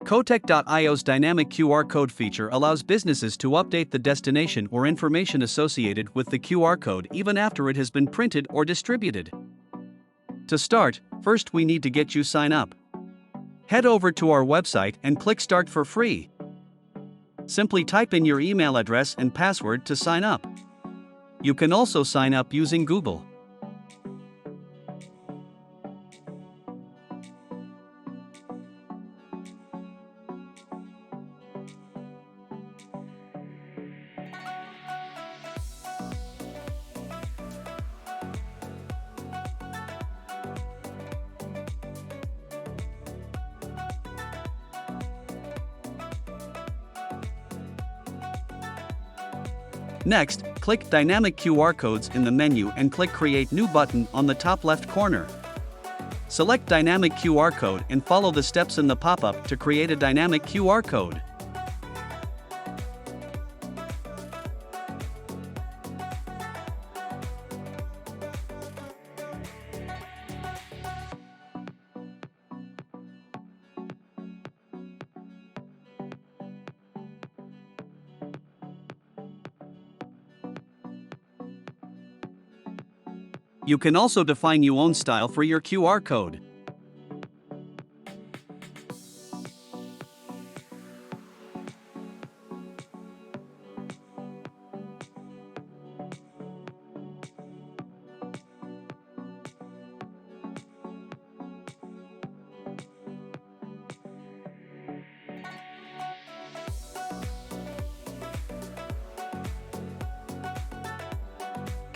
Kotek.io's dynamic QR code feature allows businesses to update the destination or information associated with the QR code even after it has been printed or distributed. To start, first we need to get you sign up. Head over to our website and click Start for free. Simply type in your email address and password to sign up. You can also sign up using Google. Next, click Dynamic QR Codes in the menu and click Create New button on the top left corner. Select Dynamic QR Code and follow the steps in the pop-up to create a dynamic QR code. You can also define your own style for your QR code.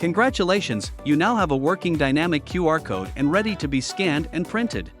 Congratulations, you now have a working dynamic QR code and ready to be scanned and printed.